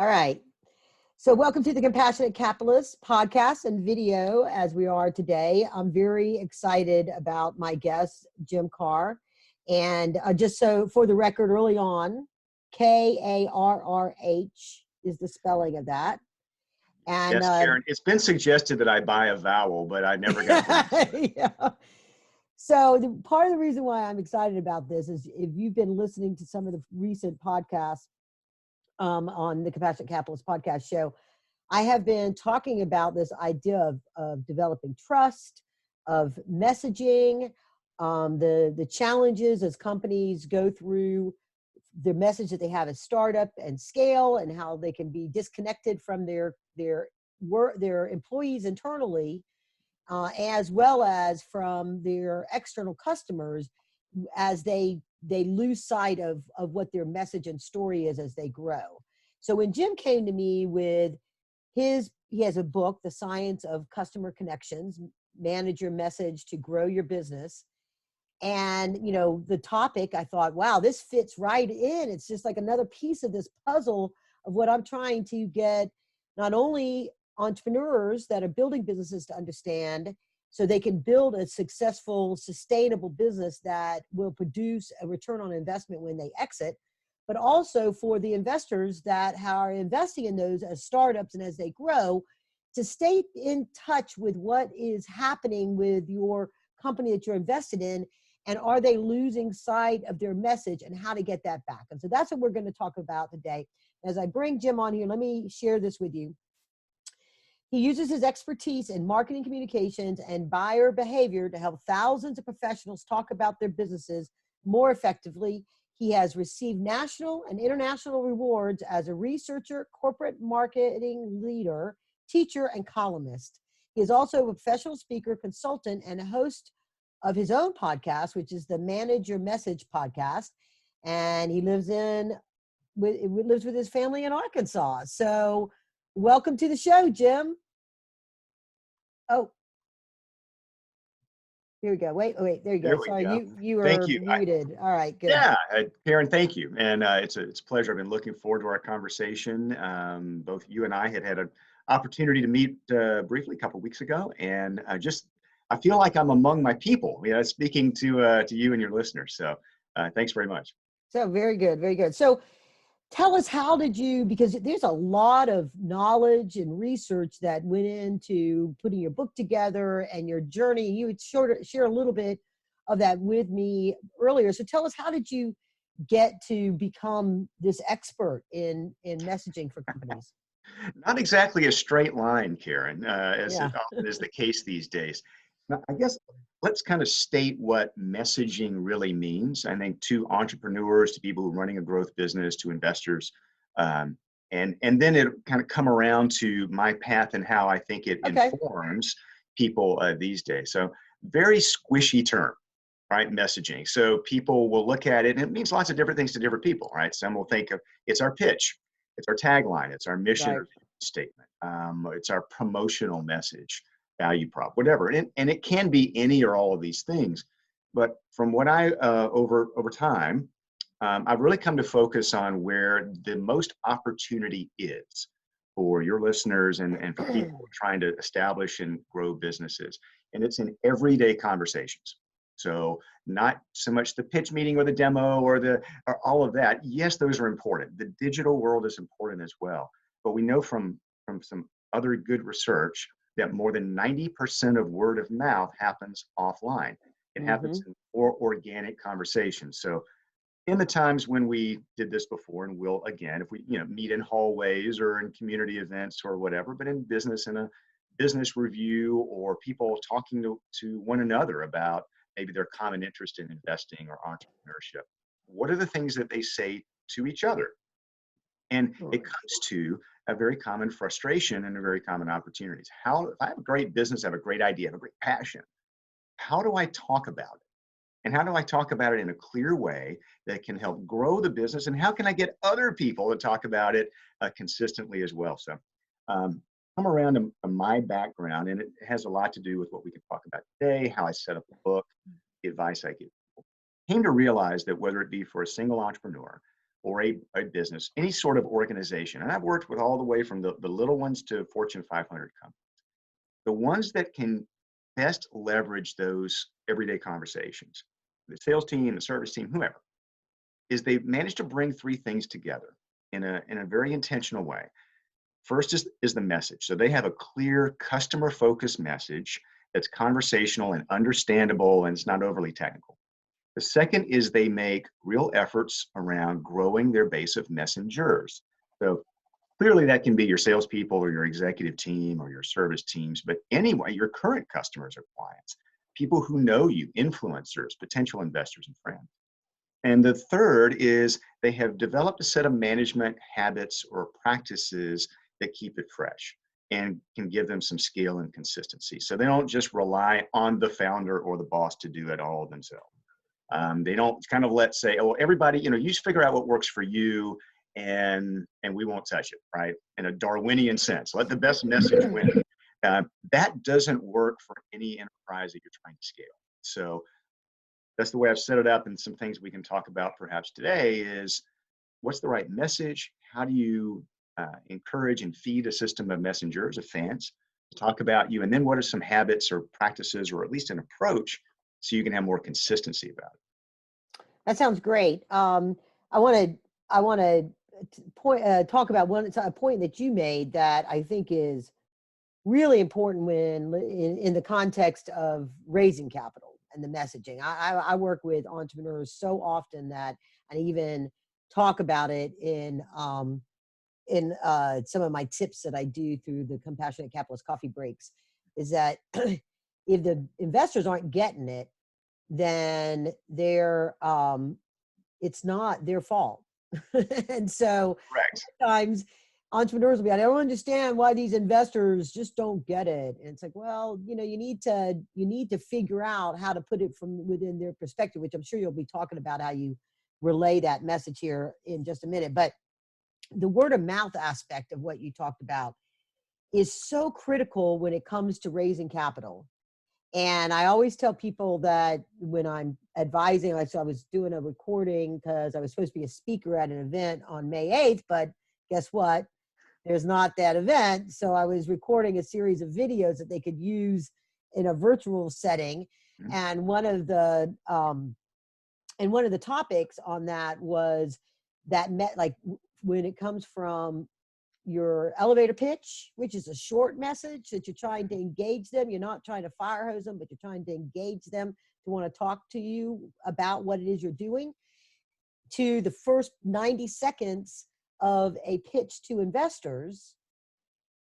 All right. So welcome to the Compassionate Capitalist podcast and video as we are today. I'm very excited about my guest, Jim Karrh. And just so for the record early on, Karrh is the spelling of that. And yes, Karen, it's been suggested that I buy a vowel, but I never got to yeah. So part of the reason why I'm excited about this is if you've been listening to some of the recent podcasts on the Compassionate Capitalist podcast show, I have been talking about this idea of developing trust, of messaging, the challenges as companies go through the message that they have as startup and scale, and how they can be disconnected from their employees internally, as well as from their external customers, as they lose sight of what their message and story is as they grow. So when Jim came to me with he has a book, The Science of Customer Connections, Manage Your Message to Grow Your Business. And, the topic, I thought, wow, this fits right in. It's just like another piece of this puzzle of what I'm trying to get not only entrepreneurs that are building businesses to understand, so they can build a successful, sustainable business that will produce a return on investment when they exit, but also for the investors that are investing in those as startups and as they grow, to stay in touch with what is happening with your company that you're invested in, and are they losing sight of their message and how to get that back. And so that's what we're going to talk about today. As I bring Jim on here, let me share this with you. He uses his expertise in marketing communications and buyer behavior to help thousands of professionals talk about their businesses more effectively. He has received national and international rewards as a researcher, corporate marketing leader, teacher, and columnist. He is also a professional speaker, consultant, and a host of his own podcast, which is the Manage Your Message podcast. And he lives with his family in Arkansas. So welcome to the show, Jim. Oh, here we go. Wait, there you go. Sorry, you were Thank you. muted. All right, good. Yeah, Karen, thank you. And it's a pleasure. I've been looking forward to our conversation. Both you and I had an opportunity to meet briefly a couple of weeks ago, and I feel like I'm among my people, speaking to you and your listeners. So thanks very much. So very good, very good. So tell us, how did you, because there's a lot of knowledge and research that went into putting your book together and your journey. You would share a little bit of that with me earlier. So tell us, how did you get to become this expert in messaging for companies? Not exactly a straight line, Karen, as it often is the case these days. Now, I guess let's kind of state what messaging really means. I think to entrepreneurs, to people who are running a growth business, to investors, and then it kind of come around to my path and how I think it informs people these days. So very squishy term, right? Messaging. So people will look at it, and it means lots of different things to different people, right? Some will think of it's our pitch, it's our tagline, it's our mission or statement, it's our promotional message, value prop, whatever. And it can be any or all of these things. But from what I, over time, I've really come to focus on where the most opportunity is for your listeners and for people trying to establish and grow businesses. And it's in everyday conversations. So not so much the pitch meeting or the demo or all of that. Yes, those are important. The digital world is important as well. But we know from some other good research that more than 90% of word of mouth happens offline. It happens in more organic conversations. So in the times when we did this before, and we'll again, if we meet in hallways or in community events or whatever, but in business, in a business review, or people talking to one another about maybe their common interest in investing or entrepreneurship, what are the things that they say to each other? And it comes to a very common frustration and a very common opportunities. If I have a great business, I have a great idea, I have a great passion, how do I talk about it? And how do I talk about it in a clear way that can help grow the business? And how can I get other people to talk about it consistently as well? So come around to my background, and it has a lot to do with what we can talk about today, how I set up the book, the advice I give people. I came to realize that whether it be for a single entrepreneur or a business, any sort of organization, and I've worked with all the way from the little ones to Fortune 500 companies, the ones that can best leverage those everyday conversations, the sales team, the service team, whoever, is they've managed to bring three things together in a very intentional way. First is the message. So they have a clear customer focused message that's conversational and understandable, and it's not overly technical. The second is they make real efforts around growing their base of messengers. So clearly that can be your salespeople or your executive team or your service teams, but anyway, your current customers or clients, people who know you, influencers, potential investors and friends. And the third is they have developed a set of management habits or practices that keep it fresh and can give them some scale and consistency. So they don't just rely on the founder or the boss to do it all themselves. They don't kind of say, oh, everybody, you just figure out what works for you and we won't touch it, right? In a Darwinian sense, let the best message win. That doesn't work for any enterprise that you're trying to scale. So that's the way I've set it up, and some things we can talk about perhaps today is what's the right message? How do you encourage and feed a system of messengers, of fans, to talk about you? And then what are some habits or practices, or at least an approach, so you can have more consistency about it? That sounds great. I want to talk about a point that you made that I think is really important when in the context of raising capital and the messaging. I work with entrepreneurs so often that, and even talk about it in some of my tips that I do through the Compassionate Capitalist coffee breaks, is that if the investors aren't getting it, then it's not their fault. And so Correct. sometimes entrepreneurs will be, I don't understand why these investors just don't get it. And it's like, well, you need to figure out how to put it from within their perspective, which I'm sure you'll be talking about how you relay that message here in just a minute. But the word of mouth aspect of what you talked about is so critical when it comes to raising capital. And I always tell people that when I'm advising, I was doing a recording because I was supposed to be a speaker at an event on May 8th, but guess what? There's not that event. So I was recording a series of videos that they could use in a virtual setting. Mm-hmm. And one of the topics on that was that when it comes from your elevator pitch, which is a short message that you're trying to engage them. You're not trying to fire hose them, but you're trying to engage them to want to talk to you about what it is you're doing, to the first 90 seconds of a pitch to investors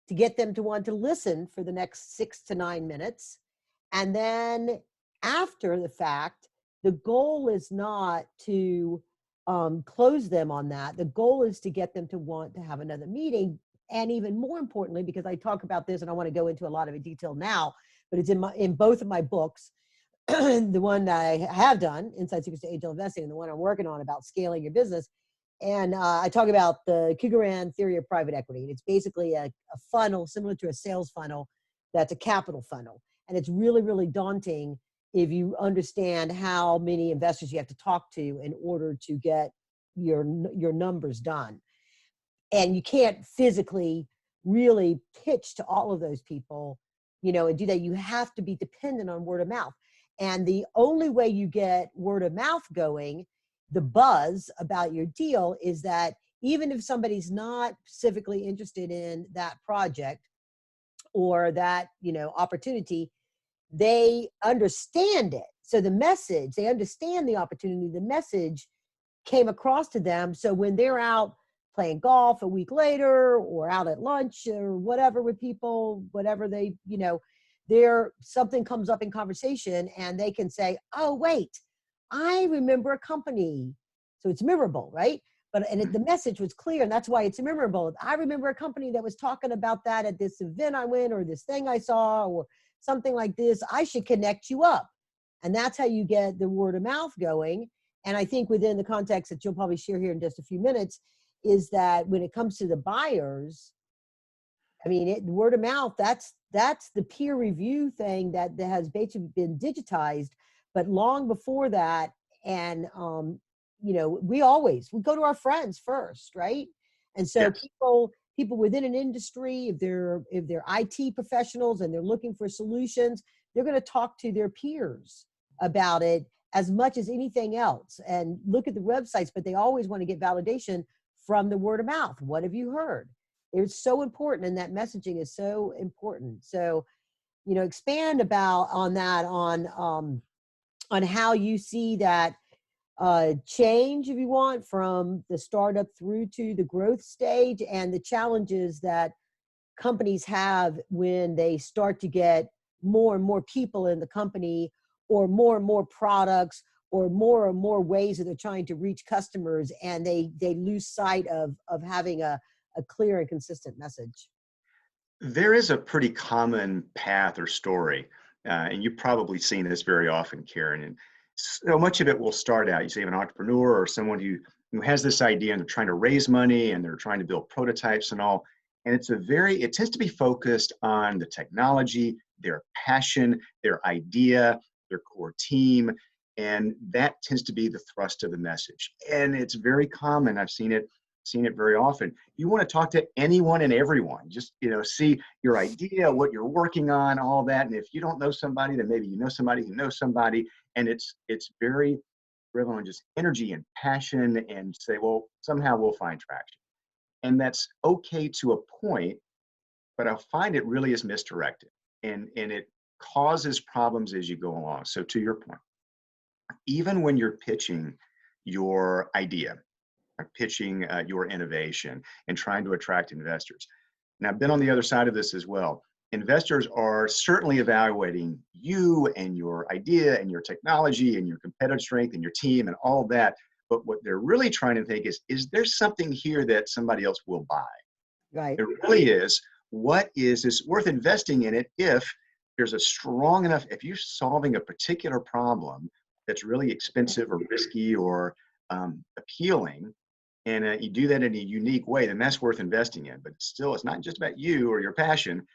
to get them to want to listen for the next 6 to 9 minutes. And then after the fact, the goal is not to close them on that. The goal is to get them to want to have another meeting. And even more importantly, because I talk about this and I want to go into a lot of detail now, but it's in both of my books, the one that I have done, Inside Secrets to Angel Investing, and the one I'm working on about scaling your business. And I talk about the Karrh theory of private equity. And it's basically a funnel similar to a sales funnel that's a capital funnel. And it's really, really daunting if you understand how many investors you have to talk to in order to get your numbers done. And you can't physically really pitch to all of those people, and do that. You have to be dependent on word of mouth. And the only way you get word of mouth going, the buzz about your deal, is that even if somebody's not specifically interested in that project or that, opportunity, they understand it. So the message, they understand the opportunity, the message came across to them. So when they're out playing golf a week later or out at lunch or whatever with people, whatever they, something comes up in conversation and they can say, oh, wait, I remember a company. So it's memorable, right? The message was clear, and that's why it's memorable. I remember a company that was talking about that at this event I went, or this thing I saw, or something like this. I should connect you up. And that's how you get the word of mouth going. And I think within the context that you'll probably share here in just a few minutes, is that when it comes to the buyers, word of mouth, that's the peer review thing that has basically been digitized. But long before that, and you know, we go to our friends first, right? And so Yes. people within an industry, if they're IT professionals and they're looking for solutions, they're going to talk to their peers about it as much as anything else and look at the websites, but they always want to get validation from the word of mouth. What have you heard? It's so important, and that messaging is so important. So, you know, expand about on that on how you see that change, if you want, from the startup through to the growth stage, and the challenges that companies have when they start to get more and more people in the company, or more products, or more and more ways that they're trying to reach customers, and they lose sight of having a clear and consistent message. There is a pretty common path or story, and you've probably seen this very often, Karen. And so much of it will start out, you say, an entrepreneur or someone who has this idea and they're trying to raise money and they're trying to build prototypes and all. And it tends to be focused on the technology, their passion, their idea, their core team. And that tends to be the thrust of the message. And it's very common. I've seen it very often. You want to talk to anyone and everyone. Just, see your idea, what you're working on, all that. And if you don't know somebody, then maybe you know somebody who knows somebody. And it's very driven on just energy and passion, and say, well, somehow we'll find traction. And that's okay to a point, but I find it really is misdirected, and it causes problems as you go along. So to your point, even when you're pitching your idea, or pitching your innovation and trying to attract investors. And I've been on the other side of this as well. Investors are certainly evaluating you and your idea and your technology and your competitive strength and your team and all of that. But what they're really trying to think is there something here that somebody else will buy? Right. It really is. What is worth investing in it if there's a strong enough, if you're solving a particular problem that's really expensive or risky or appealing, and you do that in a unique way, then that's worth investing in. But still, it's not just about you or your passion.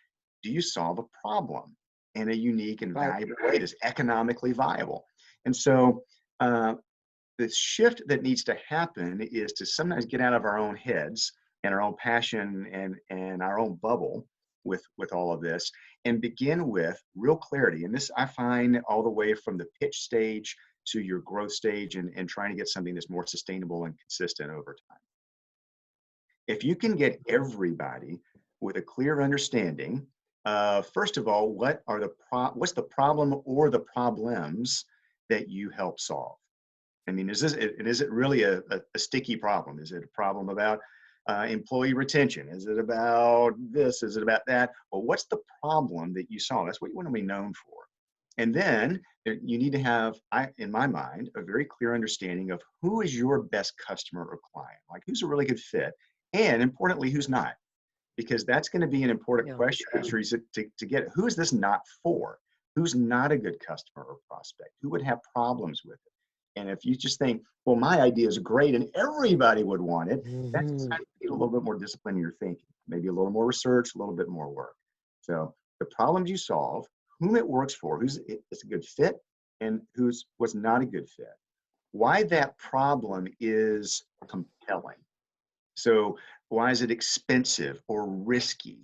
Do you solve a problem in a unique and Right. valuable way that's economically viable? And so the shift that needs to happen is to sometimes get out of our own heads and our own passion and our own bubble with all of this, and begin with real clarity. And this I find all the way from the pitch stage to your growth stage, and trying to get something that's more sustainable and consistent over time. If you can get everybody with a clear understanding of, first of all, what's the problem or the problems that you help solve? I mean, is it really a sticky problem? Is it a problem about employee retention? Is it about this? Is it about that? Well, what's the problem that you solve? That's what you want to be known for. And then you need to have, in my mind, a very clear understanding of who is your best customer or client, like who's a really good fit, and importantly, who's not, because that's going to be an important question to get. Who is this not for? Who's not a good customer or prospect? Who would have problems with it? And if you just think, well, my idea is great and everybody would want it, that's time to get a little bit more discipline in your thinking, maybe a little more research, a little bit more work. So the problems you solve, whom it works for, who's it's a good fit, and what's not a good fit. Why that problem is compelling. So why is it expensive or risky?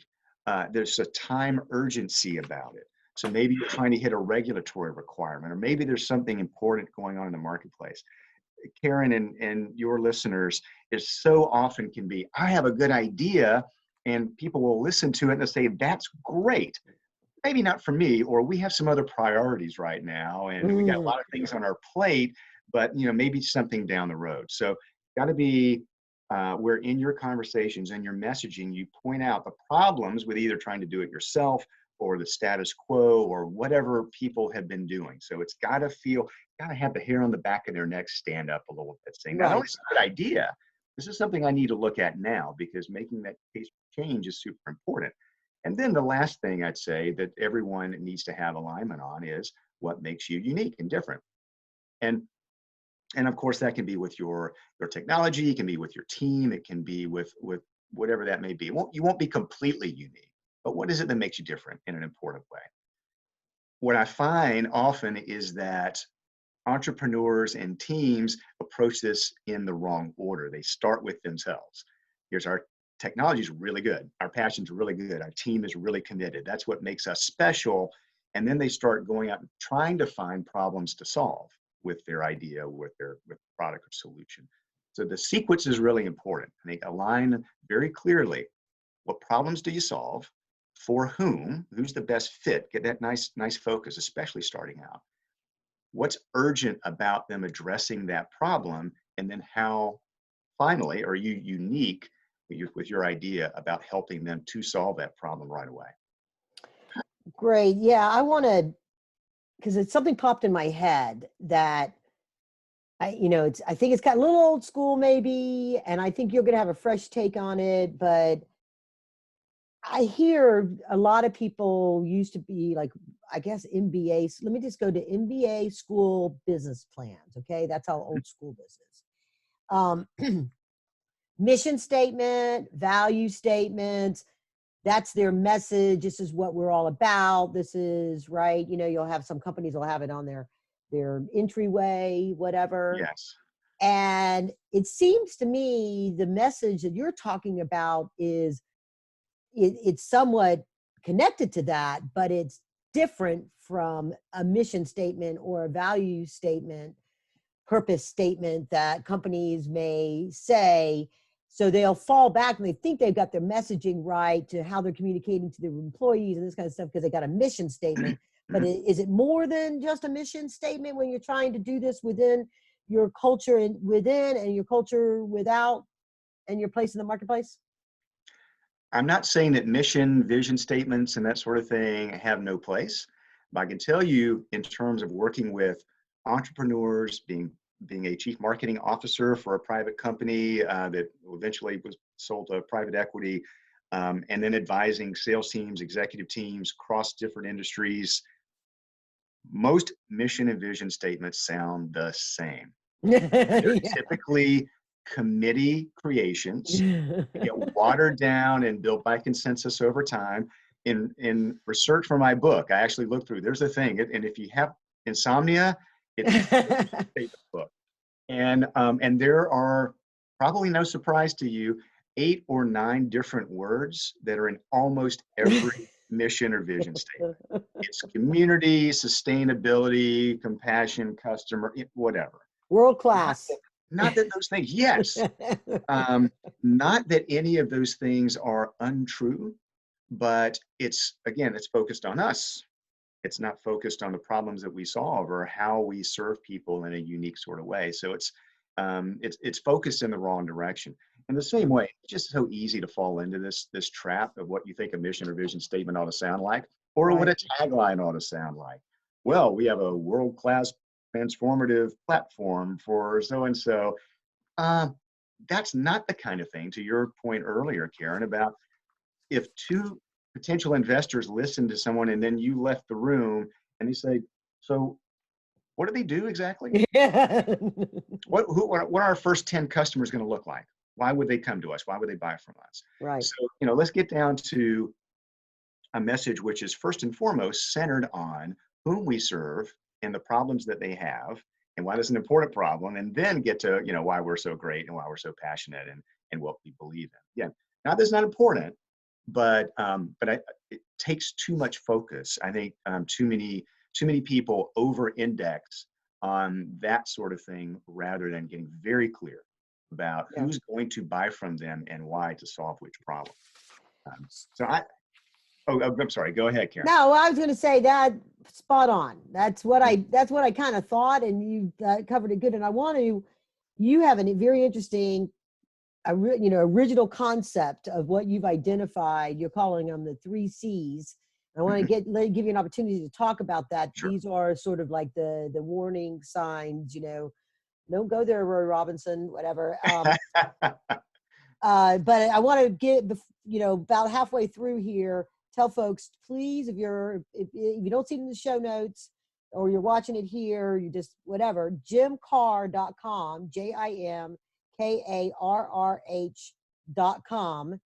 There's a time urgency about it. So maybe you're trying to hit a regulatory requirement, or maybe there's something important going on in the marketplace. Karen and your listeners, it so often can be, I have a good idea, and people will listen to it and they'll say, that's great. Maybe not for me, or we have some other priorities right now, and we got a lot of things on our plate, but maybe something down the road. So got to be where in your conversations and your messaging, you point out the problems with either trying to do it yourself or the status quo or whatever people have been doing. So it's got to have the hair on the back of their neck stand up a little bit, saying, not only is it a good idea, this is something I need to look at now, because making that case change is super important. And then the last thing I'd say that everyone needs to have alignment on is what makes you unique and different. And of course, that can be with your technology, it can be with your team, it can be with whatever that may be. You won't be completely unique, but what is it that makes you different in an important way? What I find often is that entrepreneurs and teams approach this in the wrong order. They start with themselves. Here's our technology is really good. Our passion's really good. Our team is really committed. That's what makes us special. And then they start going out and trying to find problems to solve with their idea, with product or solution. So the sequence is really important. I think align very clearly, what problems do you solve? For whom? Who's the best fit? Get that nice focus, especially starting out. What's urgent about them addressing that problem? And then how, finally, are you unique with your idea about helping them to solve that problem right away? Great. Yeah, I want to, because it's something popped in my head that I think it's got a little old school maybe, and I think you're going to have a fresh take on it, but I hear a lot of people used to be like, I guess MBA. Let me just go to MBA school business plans. Okay, that's how old school this is. Mission statement, value statements. That's their message. This is what we're all about. This is right. You'll have some companies will have it on their entryway, whatever. Yes. And it seems to me the message that you're talking about is it's somewhat connected to that, but it's different from a mission statement or a value statement, purpose statement that companies may say. So they'll fall back and they think they've got their messaging right to how they're communicating to their employees and this kind of stuff because they got a mission statement. But is it more than just a mission statement when you're trying to do this within your culture and your culture without and your place in the marketplace? I'm not saying that mission, vision statements, and that sort of thing have no place, but I can tell you in terms of working with entrepreneurs, being a chief marketing officer for a private company that eventually was sold to private equity, and then advising sales teams, executive teams across different industries, most mission and vision statements sound the same. They're typically committee creations, get watered down and built by consensus over time. In research for my book, I actually looked through, there's a thing, and if you have insomnia, it's a book. And there are, probably no surprise to you, 8 or 9 different words that are in almost every mission or vision statement. It's community, sustainability, compassion, customer, whatever. World class. Not that those things, yes. Not that any of those things are untrue, but it's focused on us. It's not focused on the problems that we solve or how we serve people in a unique sort of way. So it's focused in the wrong direction. In the same way, it's just so easy to fall into this trap of what you think a mission or vision statement ought to sound like, or Right. what a tagline ought to sound like. Well, we have a world-class transformative platform for so-and-so. That's not the kind of thing, to your point earlier, Karen, about if 2 potential investors listen to someone and then you left the room and they say, so what do they do exactly? What are our first 10 customers going to look like? Why would they come to us? Why would they buy from us? Right. So, let's get down to a message which is first and foremost centered on whom we serve and the problems that they have and why that's an important problem, and then get to why we're so great and why we're so passionate and what we believe in. Yeah, now that's not important, but it takes too much focus. I think too many people over-index on that sort of thing rather than getting very clear about who's going to buy from them and why to solve which problem. I'm sorry. Go ahead, Karen. No, I was going to say that spot on. That's what I kind of thought, and you covered it good. And you have a very interesting, original concept of what you've identified. You're calling them the 3 C's. I want to give you an opportunity to talk about that. Sure. These are sort of like the warning signs. Don't go there, Roy Robinson. Whatever. But I want to get about halfway through here. Tell folks, please, if you don't see it in the show notes or you're watching it here, you just whatever, jimkarrh.com, JIMKARRH.com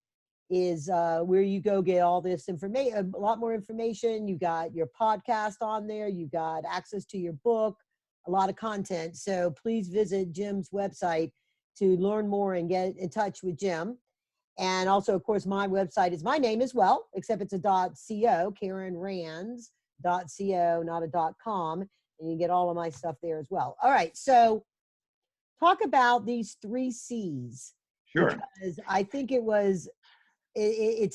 is where you go get all this information, a lot more information. You got your podcast on there. You got access to your book, a lot of content. So please visit Jim's website to learn more and get in touch with Jim. And also, of course, my website is my name as well, except it's a .co, KarrenRands.co, not a .com. And you get all of my stuff there as well. All right. So talk about these 3 C's. Sure. Because I think it's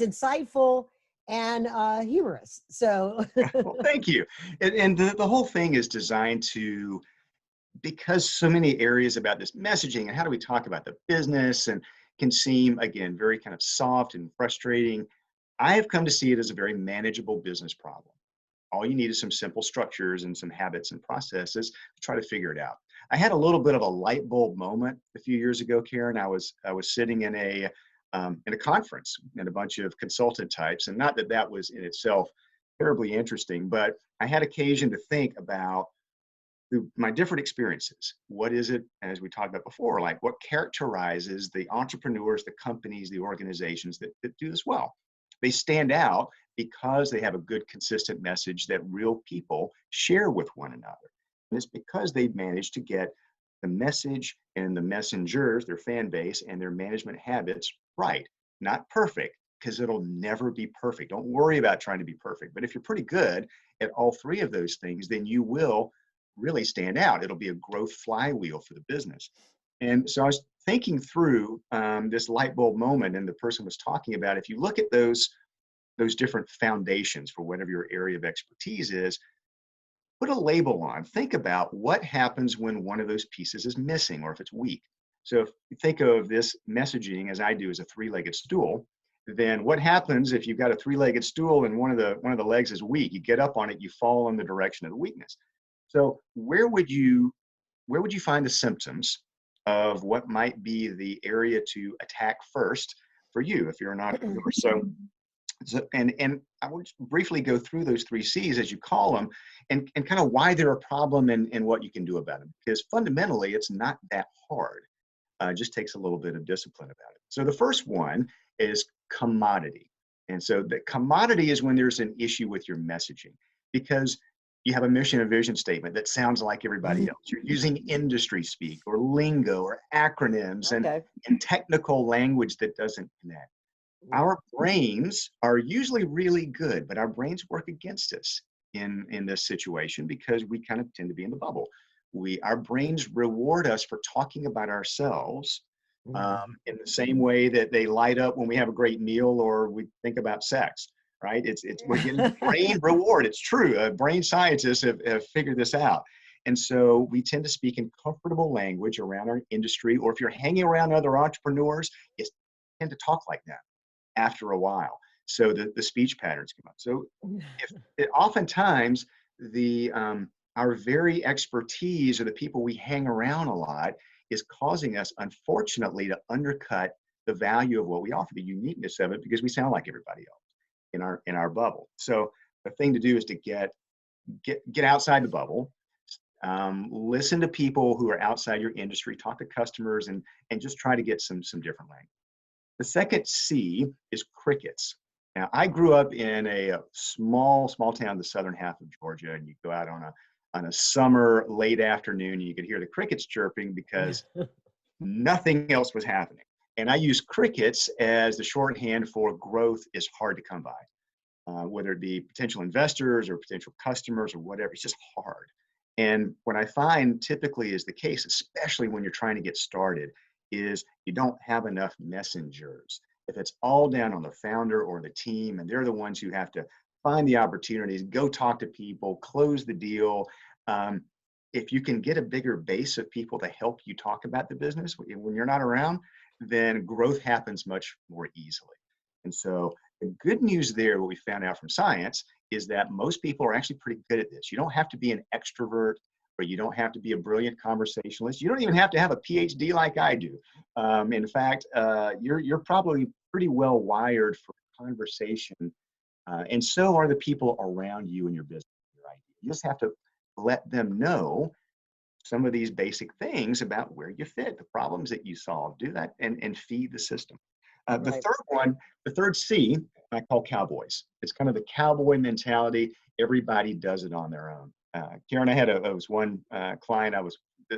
insightful and humorous. So Well, thank you. And the whole thing is designed to, because so many areas about this messaging and how do we talk about the business and can seem, again, very kind of soft and frustrating. I have come to see it as a very manageable business problem. All you need is some simple structures and some habits and processes to try to figure it out. I had a little bit of a light bulb moment a few years ago, Karen. I was sitting in a conference and a bunch of consultant types, and not that that was in itself terribly interesting, but I had occasion to think about my different experiences. What is it, as we talked about before, like what characterizes the entrepreneurs, the companies, the organizations that do this well? They stand out because they have a good, consistent message that real people share with one another. And it's because they've managed to get the message and the messengers, their fan base, and their management habits right. Not perfect, because it'll never be perfect. Don't worry about trying to be perfect. But if you're pretty good at all 3 of those things, then you will really stand out. It'll be a growth flywheel for the business. And so I was thinking through this light bulb moment, and the person was talking about, if you look at those different foundations for whatever your area of expertise is, put a label on. Think about what happens when one of those pieces is missing or if it's weak. So if you think of this messaging, as I do, as a 3-legged stool, then what happens if you've got a 3-legged stool and one of the legs is weak? You get up on it, you fall in the direction of the weakness. So where would you find the symptoms of what might be the area to attack first for you if you're an entrepreneur? So and I will just briefly go through those 3 C's, as you call them, and kind of why they're a problem and what you can do about them. Because fundamentally, it's not that hard. It just takes a little bit of discipline about it. So the first one is commodity. And so the commodity is when there's an issue with your messaging, because you have a mission and vision statement that sounds like everybody else. You're using industry speak or lingo or acronyms and technical language that doesn't connect. Our brains are usually really good, but our brains work against us in this situation because we kind of tend to be in the bubble. Our brains reward us for talking about ourselves in the same way that they light up when we have a great meal or we think about sex, right? We're getting brain reward. It's true. Brain scientists have figured this out. And so we tend to speak in comfortable language around our industry, or if you're hanging around other entrepreneurs, you tend to talk like that after a while. So the speech patterns come up. So oftentimes our very expertise, or the people we hang around a lot, is causing us, unfortunately, to undercut the value of what we offer, the uniqueness of it, because we sound like everybody else in our bubble. So the thing to do is to get outside the bubble, listen to people who are outside your industry, talk to customers, and just try to get some different language. The second C is crickets. Now, I grew up in a small town in the southern half of Georgia, and you go out on a summer late afternoon, and you could hear the crickets chirping because nothing else was happening. And I use crickets as the shorthand for growth is hard to come by, whether it be potential investors or potential customers or whatever. It's just hard. And what I find typically is the case, especially when you're trying to get started, is you don't have enough messengers. If it's all down on the founder or the team, and they're the ones who have to find the opportunities, go talk to people, close the deal. If you can get a bigger base of people to help you talk about the business when you're not around, then growth happens much more easily. And so the good news there, what we found out from science, is that most people are actually pretty good at this. You don't have to be an extrovert, or you don't have to be a brilliant conversationalist. You don't even have to have a PhD like I do. In fact, you're probably pretty well wired for conversation, and so are the people around you in your business. Your idea. You just have to let them know some of these basic things about where you fit, the problems that you solve. Do that and feed the system. The third C, I call cowboys. It's kind of the cowboy mentality. Everybody does it on their own. Karen, I was one client I was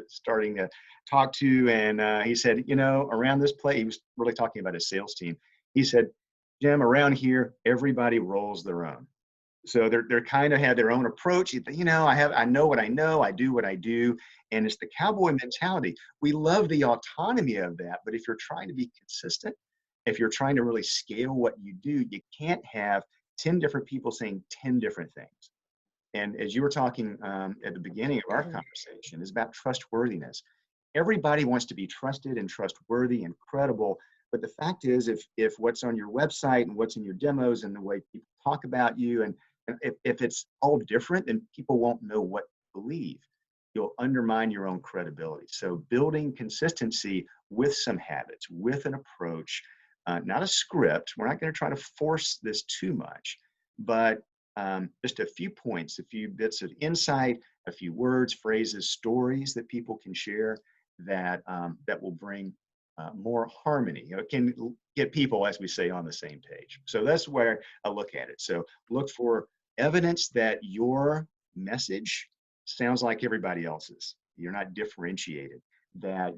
starting to talk to, and he said, around this place, he was really talking about his sales team. He said, Jim, around here, everybody rolls their own. So they're kind of have their own approach. I know what I know, I do what I do, and it's the cowboy mentality. We love the autonomy of that, but if you're trying to be consistent, if you're trying to really scale what you do, you can't have 10 different people saying 10 different things. And as you were talking at the beginning of our conversation, is about trustworthiness. Everybody wants to be trusted and trustworthy and credible. But the fact is, if what's on your website and what's in your demos and the way people talk about you, and if it's all different, then people won't know what to believe. You'll undermine your own credibility. So building consistency with some habits, with an approach, not a script. We're not going to try to force this too much, but just a few points, a few bits of insight, a few words, phrases, stories that people can share that will bring more harmony. It can get people, as we say, on the same page. So that's where I look at it. So look for evidence that your message sounds like everybody else's. You're not differentiated. That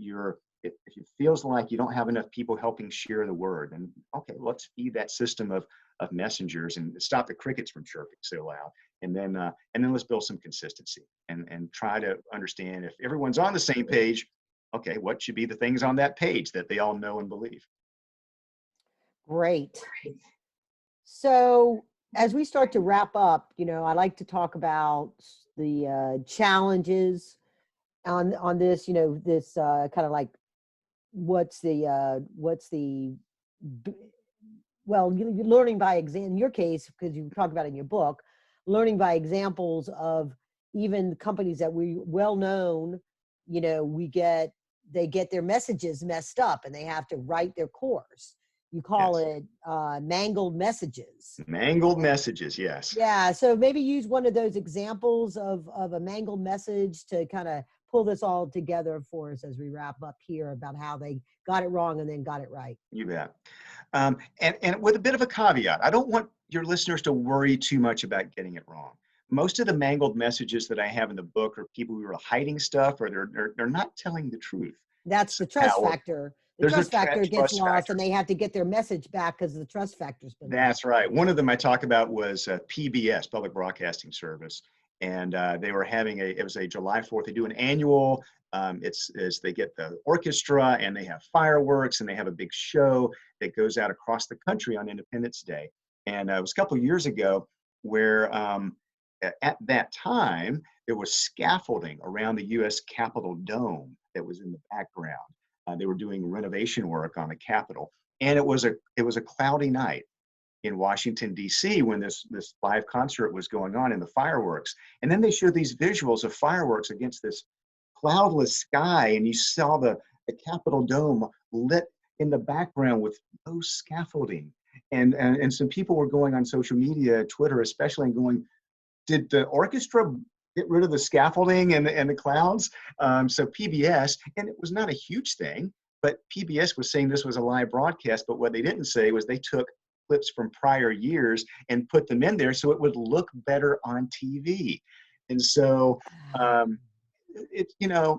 if it feels like you don't have enough people helping share the word, then okay, let's feed that system of messengers and stop the crickets from chirping so loud. And then let's build some consistency and try to understand if everyone's on the same page. Okay, what should be the things on that page that they all know and believe? Great. So as we start to wrap up, I like to talk about the challenges on this, this kind of like you're learning by example, in your case, because you talk about it in your book, learning by examples of even companies that we well known, they get their messages messed up and they have to write their course. You call Yes. it mangled messages. Mangled messages, yes. Yeah. So maybe use one of those examples of a mangled message to kind of pull this all together for us as we wrap up here about how they got it wrong and then got it right. You bet. And with a bit of a caveat, I don't want your listeners to worry too much about getting it wrong. Most of the mangled messages that I have in the book are people who are hiding stuff, or they're not telling the truth. That's the trust factor. The There's trust a factor gets trust lost factor. and they have to get their message back because the trust factor's been That's right. One of them I talk about was PBS, Public Broadcasting Service. And they were having it was a July 4th. They do an annual, they get the orchestra and they have fireworks and they have a big show that goes out across the country on Independence Day. And it was a couple of years ago where at that time, there was scaffolding around the U.S. Capitol dome that was in the background. They were doing renovation work on the Capitol. And it was a cloudy night in Washington, D.C. when this live concert was going on in the fireworks. And then they showed these visuals of fireworks against this cloudless sky, and you saw the Capitol dome lit in the background with no scaffolding. And some people were going on social media, Twitter especially, and going, did the orchestra get rid of the scaffolding and the clouds? So PBS, and it was not a huge thing, but PBS was saying this was a live broadcast, but what they didn't say was they took clips from prior years and put them in there so it would look better on TV. And so it's,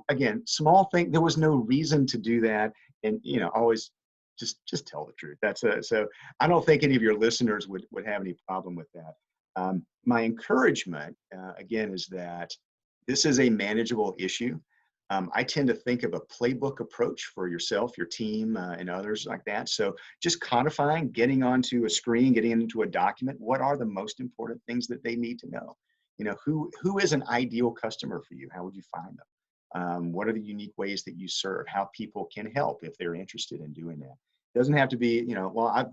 again, small thing. There was no reason to do that. And, always just tell the truth. So I don't think any of your listeners would have any problem with that. My encouragement, again, is that this is a manageable issue. I tend to think of a playbook approach for yourself, your team, and others like that. So just codifying, getting onto a screen, getting into a document. What are the most important things that they need to know? Who is an ideal customer for you? How would you find them? What are the unique ways that you serve? How people can help if they're interested in doing that. It doesn't have to be,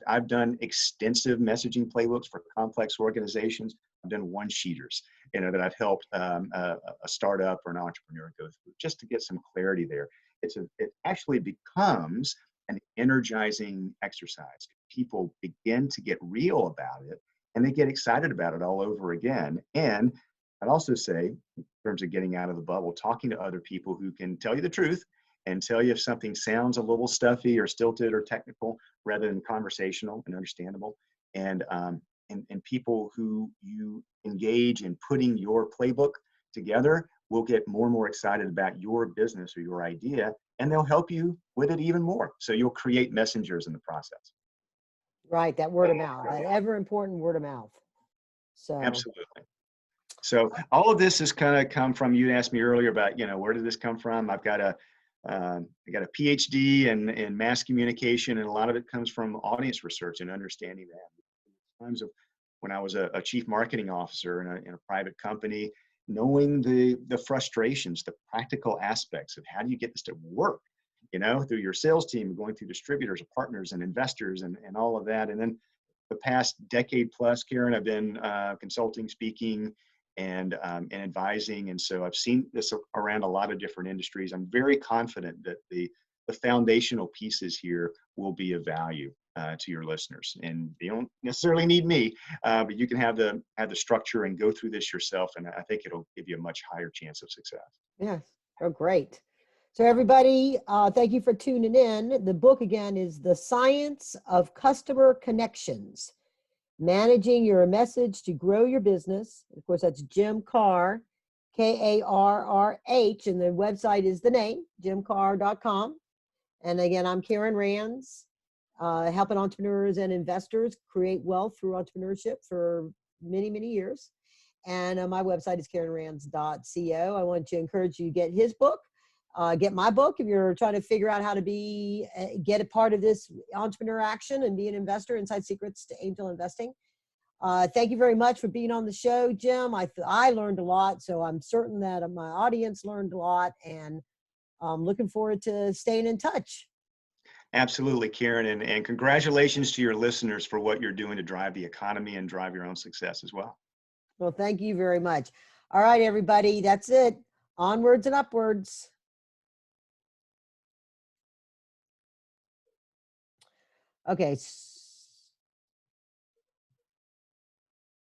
I've done extensive messaging playbooks for complex organizations. I've done one-sheeters, that I've helped a startup or an entrepreneur go through just to get some clarity there. It actually becomes an energizing exercise. People begin to get real about it and they get excited about it all over again. And I'd also say, in terms of getting out of the bubble, talking to other people who can tell you the truth and tell you if something sounds a little stuffy or stilted or technical rather than conversational and understandable. And people who you engage in putting your playbook together, we'll get more and more excited about your business or your idea, and they'll help you with it even more. So you'll create messengers in the process. Right, that word of mouth, that ever important word of mouth. So Absolutely. So all of this has kind of come from, you asked me earlier about, where did this come from? I got a PhD in mass communication, and a lot of it comes from audience research and understanding that. Times of when I was a chief marketing officer in a private company, knowing the frustrations, the practical aspects of how do you get this to work, through your sales team, going through distributors, partners, and investors, and all of that. And then the past decade plus, Karen, I've been consulting, speaking, and advising. And so I've seen this around a lot of different industries. I'm very confident that the foundational pieces here will be of value to your listeners. And you don't necessarily need me, but you can have the structure and go through this yourself. And I think it'll give you a much higher chance of success. yes, oh, great. So everybody, thank you for tuning in. The book again is The Science of Customer Connections, Managing Your Message to Grow Your Business. Of course, that's Jim Karrh, Karrh, and the website is the name, jimkarrh.com. And again, I'm Karen Rands, helping entrepreneurs and investors create wealth through entrepreneurship for many, many years. And my website is karenrands.co. I want to encourage you to get his book. Get my book if you're trying to figure out how to get a part of this entrepreneur action and be an investor. Inside Secrets to Angel Investing. Thank you very much for being on the show, Jim. I learned a lot, so I'm certain that my audience learned a lot, and I'm looking forward to staying in touch. Absolutely, Karen, and congratulations to your listeners for what you're doing to drive the economy and drive your own success as well. Well, thank you very much. All right, everybody, that's it. Onwards and upwards. Okay.